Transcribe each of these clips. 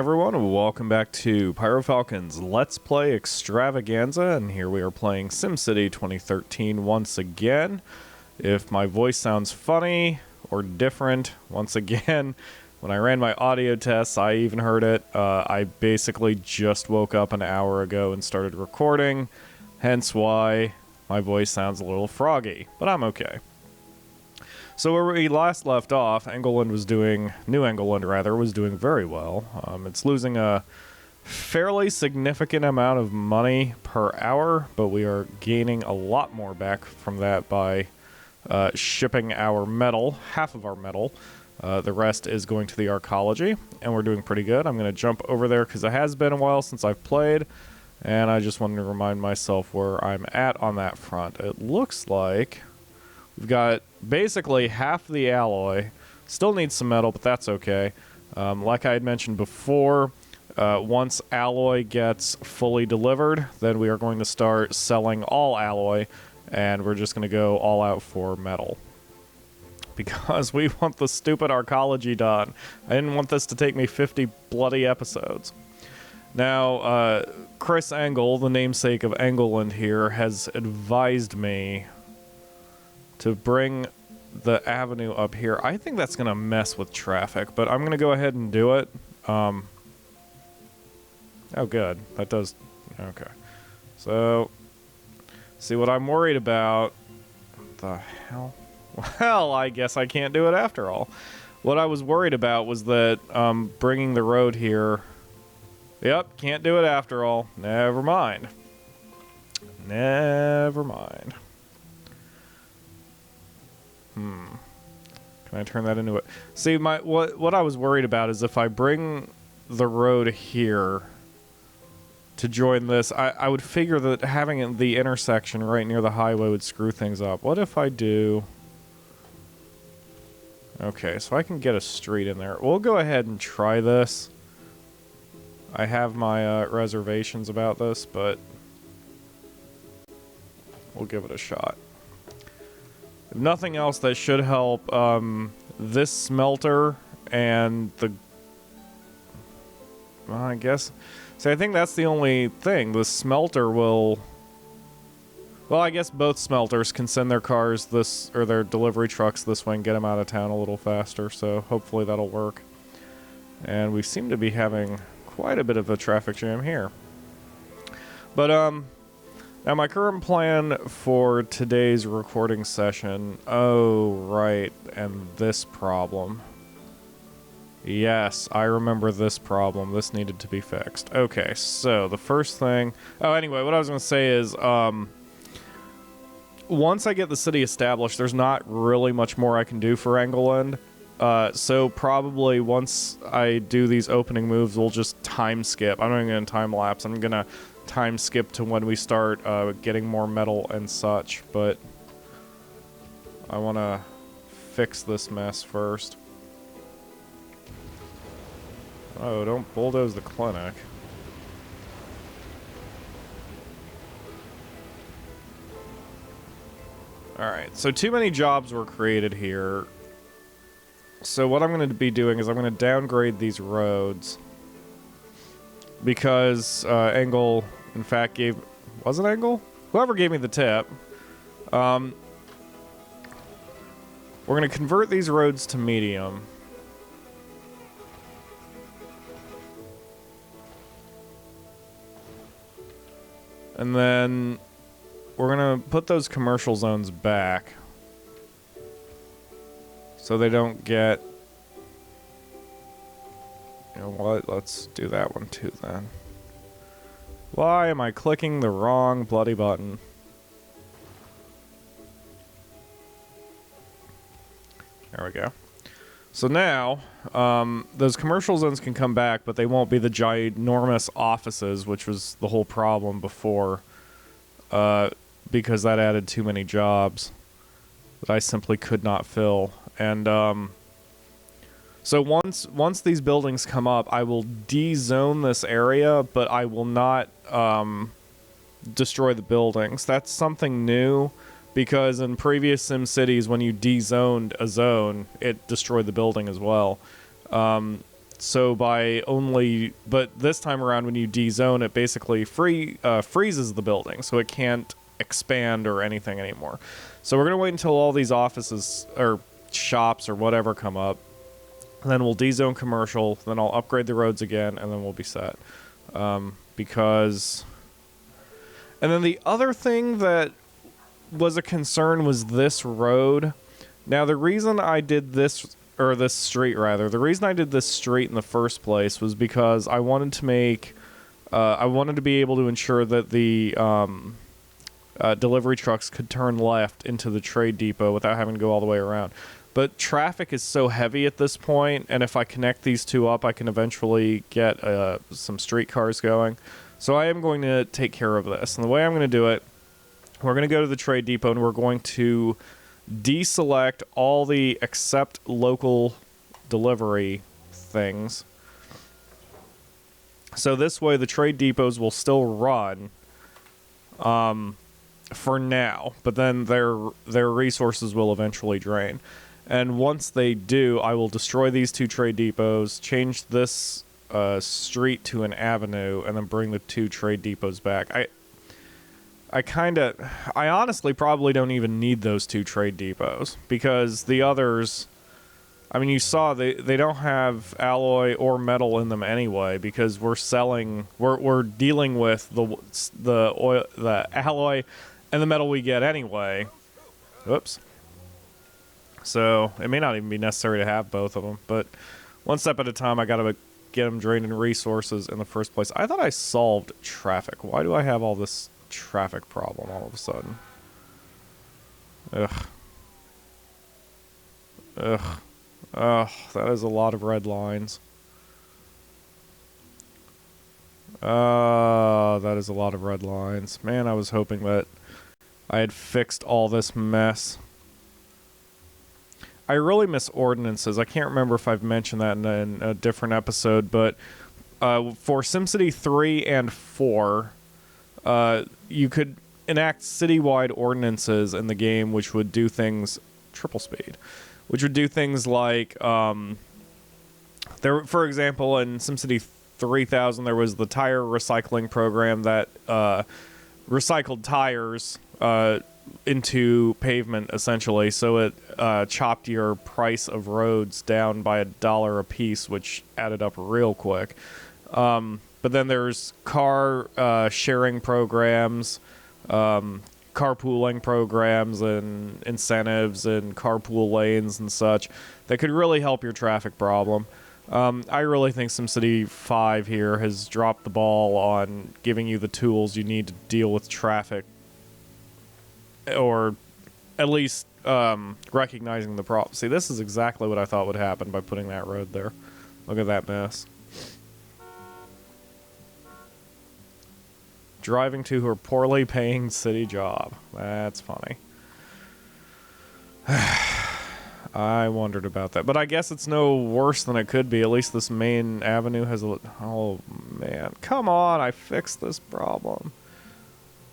everyone, welcome back to PyroFalkon's Let's Play Extravaganza, and here we are playing SimCity 2013 once again. If my voice sounds funny or different, once again, when I ran my audio tests, I even heard it. I basically just woke up an hour ago and started recording, hence why my voice sounds a little froggy, but I'm okay. So where we last left off, New England was doing very well. It's losing a fairly significant amount of money per hour, but we are gaining a lot more back from that by shipping our metal, half of our metal. The rest is going to the Arcology, and we're doing pretty good. I'm going to jump over there because it has been a while since I've played, and I just wanted to remind myself where I'm at on that front. It looks like we've got basically half the alloy. Still needs some metal, but that's okay. Like I had mentioned before, once alloy gets fully delivered, then we are going to start selling all alloy, and we're just going to go all out for metal. Because we want the stupid Arcology done. I didn't want this to take me 50 bloody episodes. Now, Chris Engel, the namesake of England here, has advised me to bring the avenue up here. I think that's going to mess with traffic, but I'm going to go ahead and do it. Oh, good. That does... Okay. So, see, what I'm worried about... What the hell? Well, I guess I can't do it after all. What I was worried about was that bringing the road here... Yep, can't do it after all. Never mind. Never mind. Can I turn that into it? See, what I was worried about is if I bring the road here to join this, I would figure that having the intersection right near the highway would screw things up. What if I do... Okay, so I can get a street in there. We'll go ahead and try this. I have my reservations about this, but we'll give it a shot. If nothing else, that should help this smelter and the... Well, I guess... See, I think that's the only thing. The smelter will... Well, I guess both smelters can send their cars this... or their delivery trucks this way and get them out of town a little faster, so hopefully that'll work. And we seem to be having quite a bit of a traffic jam here. But, now, my current plan for today's recording session... Oh, right, and this problem. Yes, I remember this problem. This needed to be fixed. Okay, so the first thing... Oh, anyway, what I was going to say is, once I get the city established, there's not really much more I can do for England. So probably once I do these opening moves, we'll just time skip. I'm not even going to time lapse. I'm going to time skip to when we start getting more metal and such, but I want to fix this mess first. Oh, don't bulldoze the clinic. Alright, so too many jobs were created here. So what I'm going to be doing is I'm going to downgrade these roads. Because Engel, in fact, gave... Was it Engel? Whoever gave me the tip. We're going to convert these roads to medium. And then we're going to put those commercial zones back. So they don't get... You know what? Let's do that one too, then. Why am I clicking the wrong bloody button? There we go. So now, those commercial zones can come back, but they won't be the ginormous offices, which was the whole problem before, because that added too many jobs that I simply could not fill. And so once these buildings come up, I will de-zone this area, but I will not destroy the buildings. That's something new, because in previous SimCities, when you de-zoned a zone, it destroyed the building as well. So but this time around when you dezone, it basically freezes the building, so it can't expand or anything anymore. So we're going to wait until all these offices or shops or whatever come up. And then we'll dezone commercial, then I'll upgrade the roads again, and then we'll be set. Because... And then the other thing that was a concern was this road. Now, the reason I did this, or this street, rather, the reason I did this street in the first place was because I wanted to make... I wanted to be able to ensure that the delivery trucks could turn left into the trade depot without having to go all the way around. But traffic is so heavy at this point, and if I connect these two up, I can eventually get some streetcars going. So I am going to take care of this. And the way I'm going to do it, we're going to go to the trade depot, and we're going to deselect all the except local delivery things. So this way, the trade depots will still run for now, but then their resources will eventually drain. And once they do, I will destroy these two trade depots, change this street to an avenue, and then bring the two trade depots back. I honestly probably don't even need those two trade depots, because the others, I mean, you saw they don't have alloy or metal in them anyway, because we're dealing with the alloy and the metal we get anyway. Oops. So it may not even be necessary to have both of them, but one step at a time, I gotta get them drained in resources in the first place. I thought I solved traffic. Why do I have all this traffic problem all of a sudden? Ugh. That is a lot of red lines. That is a lot of red lines. Man, I was hoping that I had fixed all this mess. I really miss ordinances. I can't remember if I've mentioned that in a different episode, but for SimCity 3 and 4, you could enact citywide ordinances in the game which would do things triple speed, which would do things like for example, in SimCity 3000 there was the tire recycling program that recycled tires into pavement, essentially, so it chopped your price of roads down by $1 a piece, which added up real quick. But then there's car sharing programs, carpooling programs, and incentives, and carpool lanes and such that could really help your traffic problem. I really think SimCity 5 here has dropped the ball on giving you the tools you need to deal with traffic, or at least recognizing the problem. See, this is exactly what I thought would happen by putting that road there. Look at that mess. Driving to her poorly paying city job. That's funny. I wondered about that. But I guess it's no worse than it could be. At least this main avenue has a... Oh, man. Come on, I fixed this problem.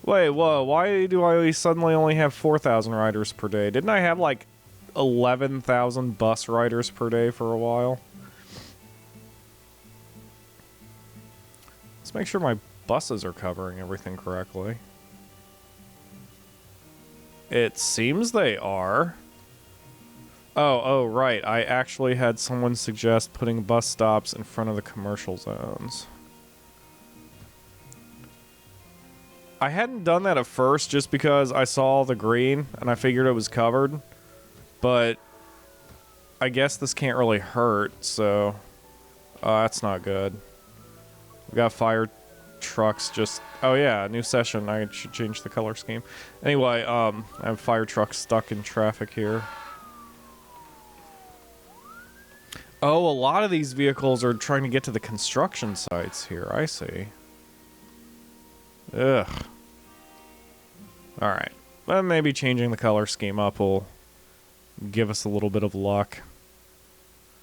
Wait, whoa, why do I suddenly only have 4,000 riders per day? Didn't I have like 11,000 bus riders per day for a while? Let's make sure my buses are covering everything correctly. It seems they are. Oh, right. I actually had someone suggest putting bus stops in front of the commercial zones. I hadn't done that at first just because I saw the green and I figured it was covered, but I guess this can't really hurt, so that's not good. We got fire trucks just... Oh yeah, new session. I should change the color scheme. Anyway, I have fire trucks stuck in traffic here. Oh, a lot of these vehicles are trying to get to the construction sites here. I see. Ugh. Alright. Well, maybe changing the color scheme up will give us a little bit of luck.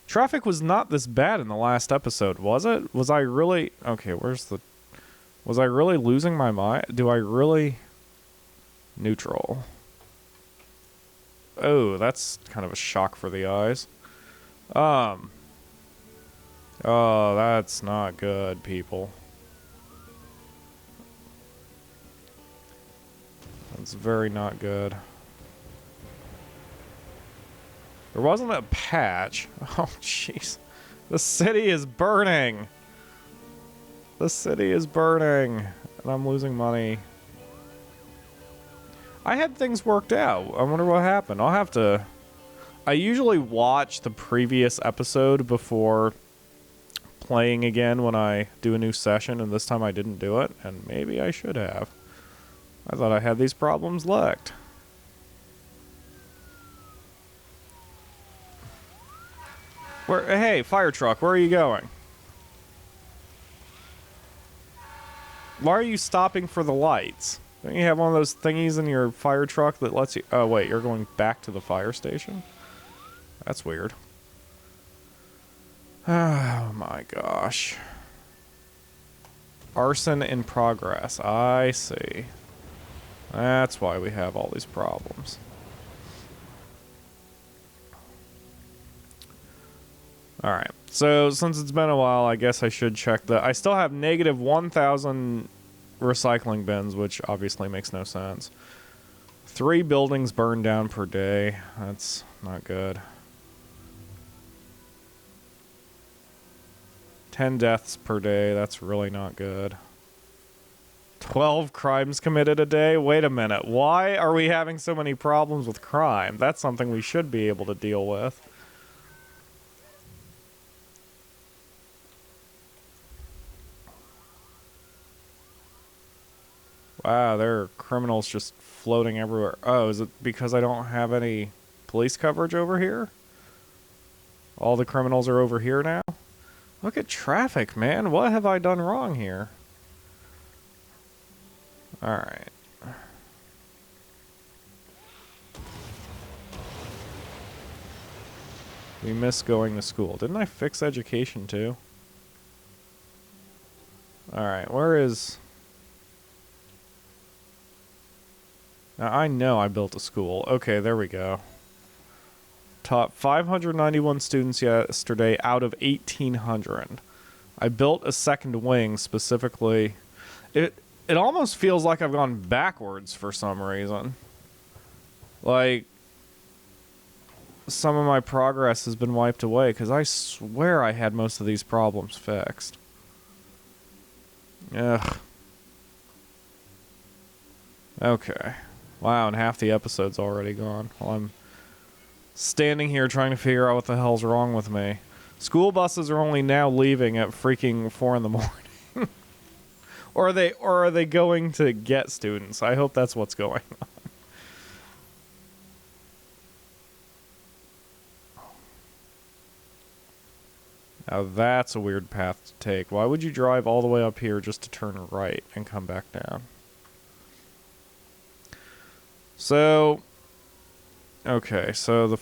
Traffic was not this bad in the last episode, was it? Was I really... Okay, where's the... Was I really losing my mind? Do I really... Neutral. Oh, that's kind of a shock for the eyes. Oh, that's not good, people. That's very not good. There wasn't a patch. Oh, jeez. The city is burning. The city is burning. And I'm losing money. I had things worked out. I wonder what happened. I'll have to... I usually watch the previous episode before playing again when I do a new session, and this time I didn't do it, and maybe I should have. I thought I had these problems licked. Hey, fire truck, where are you going? Why are you stopping for the lights? Don't you have one of those thingies in your fire truck that lets you... Oh, wait, you're going back to the fire station? That's weird. Oh, my gosh. Arson in progress. I see. That's why we have all these problems. Alright, so since it's been a while, I guess I should check the... I still have negative 1,000 recycling bins, which obviously makes no sense. 3 buildings burned down per day. That's not good. 10 deaths per day. That's really not good. 12 crimes committed a day? Wait a minute. Why are we having so many problems with crime? That's something we should be able to deal with. Wow, there are criminals just floating everywhere. Oh, is it because I don't have any police coverage over here? All the criminals are over here now? Look at traffic, man. What have I done wrong here? Alright. We miss going to school. Didn't I fix education too? Alright, where is... Now, I know I built a school. Okay, there we go. Taught 591 students yesterday out of 1,800. I built a second wing specifically. It almost feels like I've gone backwards for some reason. Like, some of my progress has been wiped away, because I swear I had most of these problems fixed. Ugh. Okay. Wow, and half the episode's already gone. While I'm standing here trying to figure out what the hell's wrong with me. School buses are only now leaving at freaking 4 in the morning. Or are they going to get students? I hope that's what's going on. Now that's a weird path to take. Why would you drive all the way up here just to turn right and come back down? So, okay, so the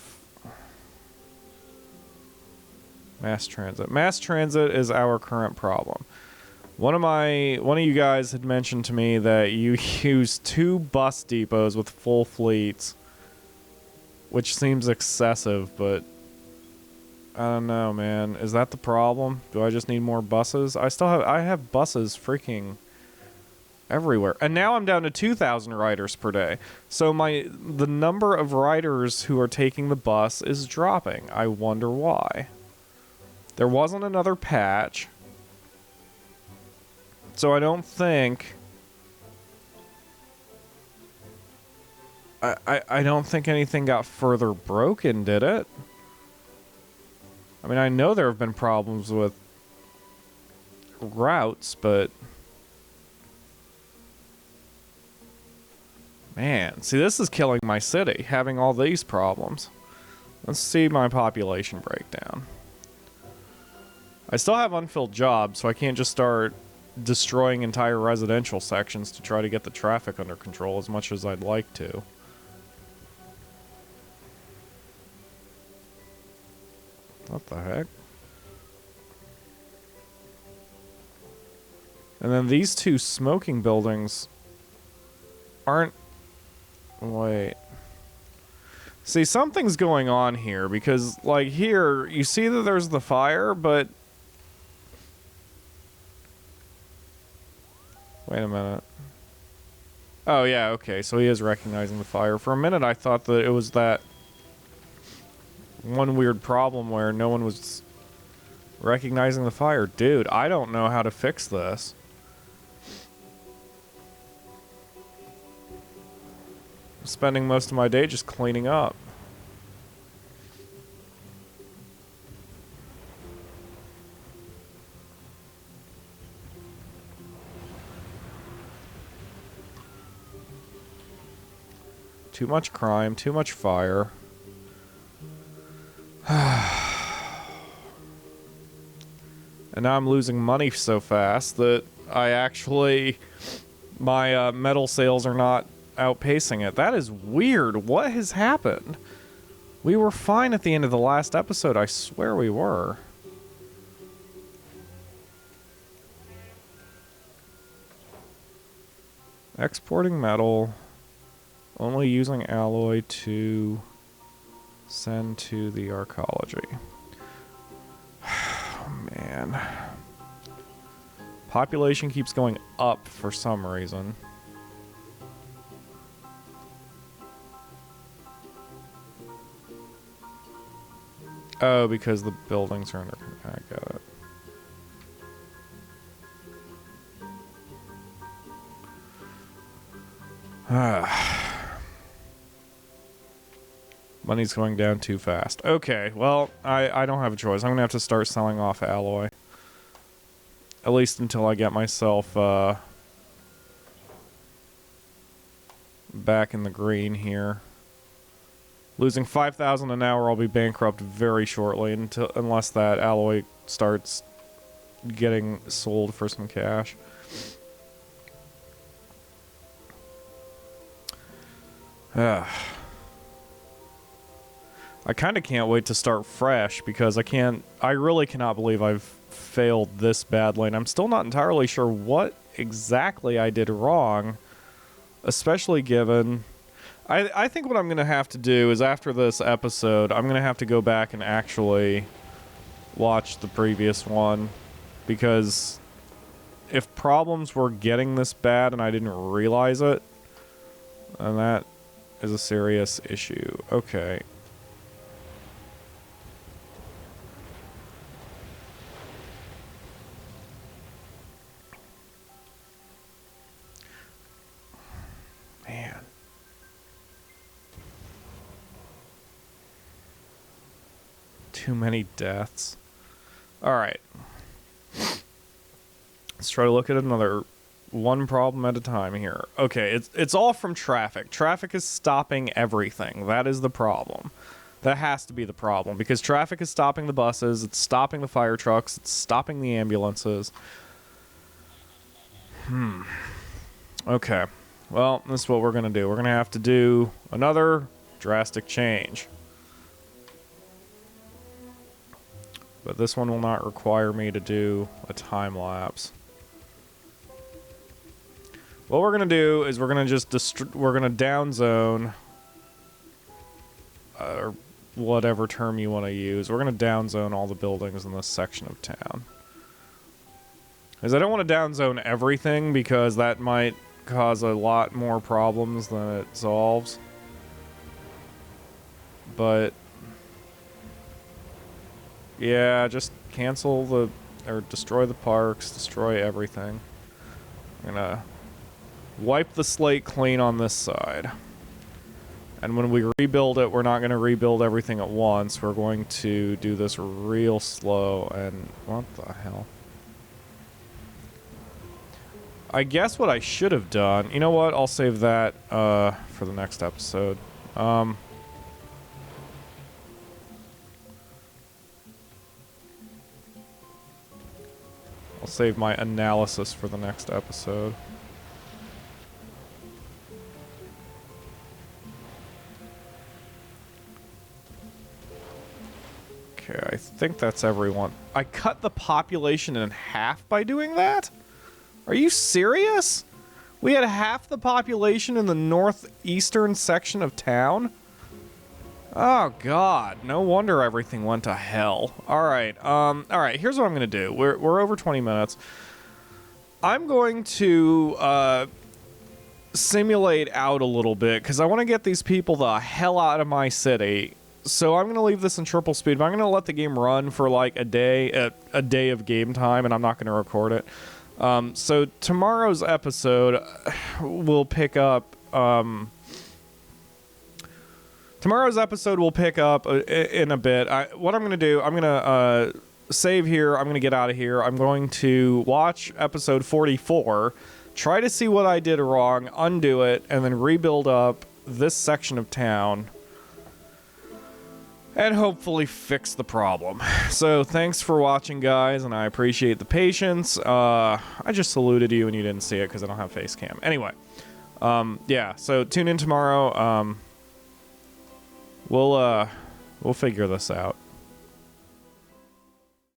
mass transit. Mass transit is our current problem. One of you guys had mentioned to me that you use 2 bus depots with full fleets, which seems excessive, but I don't know, man. Is that the problem? Do I just need more buses? I have buses freaking everywhere. And now I'm down to 2,000 riders per day. So the number of riders who are taking the bus is dropping. I wonder why. There wasn't another patch. So I don't think... I don't think anything got further broken, did it? I mean, I know there have been problems with routes, but... Man, see, this is killing my city, having all these problems. Let's see my population breakdown. I still have unfilled jobs, so I can't just start destroying entire residential sections to try to get the traffic under control as much as I'd like to. What the heck? And then these 2 smoking buildings aren't... Wait. See, something's going on here, because, like, here, you see that there's the fire, but Wait a minute. Oh, yeah, okay, so he is recognizing the fire. For a minute, I thought that it was that one weird problem where no one was recognizing the fire. Dude, I don't know how to fix this. I'm spending most of my day just cleaning up. Too much crime, too much fire. And now I'm losing money so fast that I actually... my metal sales are not outpacing it. That is weird. What has happened? We were fine at the end of the last episode. I swear we were. Exporting metal. Only using alloy to send to the Arcology. Oh, man. Population keeps going up for some reason. Oh, because the buildings are under... I got it. Money's going down too fast. Okay, well, I don't have a choice. I'm gonna have to start selling off alloy. At least until I get myself back in the green here. Losing 5,000 an hour, I'll be bankrupt very shortly unless that alloy starts getting sold for some cash. I kind of can't wait to start fresh because I really cannot believe I've failed this badly, and I'm still not entirely sure what exactly I did wrong, especially given... I think what I'm going to have to do is after this episode, I'm going to have to go back and actually watch the previous one, because if problems were getting this bad and I didn't realize it, then that is a serious issue. Okay. Man. Too many deaths. Alright. Let's try to look at another one problem at a time here. Okay, it's all from traffic. Traffic is stopping everything. That is the problem. That has to be the problem, because traffic is stopping the buses, it's stopping the fire trucks, it's stopping the ambulances. Okay. Well, this is what we're going to do. We're going to have to do another drastic change. But this one will not require me to do a time lapse. What we're going to do is we're going to just we're going to down zone, or whatever term you want to use. We're going to down zone all the buildings in this section of town. Because I don't want to down zone everything, because that might cause a lot more problems than it solves. But yeah, just cancel the, or destroy the parks, destroy everything. I'm gonna wipe the slate clean on this side. And when we rebuild it, we're not going to rebuild everything at once. We're going to do this real slow. And what the hell? I guess what I should have done... You know what? I'll save that for the next episode. I'll save my analysis for the next episode. Okay, I think that's everyone. I cut the population in half by doing that? Are you serious? We had half the population in the northeastern section of town? Oh god, no wonder everything went to hell. Alright, here's what I'm gonna do. We're over 20 minutes. I'm going to simulate out a little bit because I want to get these people the hell out of my city. So I'm going to leave this in triple speed, but I'm going to let the game run for like a day of game time, and I'm not going to record it. So tomorrow's episode will pick up. Tomorrow's episode will pick up in a bit. What I'm going to do, I'm going to save here. I'm going to get out of here. I'm going to watch episode 44, try to see what I did wrong, undo it, and then rebuild up this section of town. And hopefully fix the problem. So thanks for watching, guys, and I appreciate the patience. I just saluted you and you didn't see it because I don't have face cam. Anyway, yeah, so tune in tomorrow. We'll figure this out.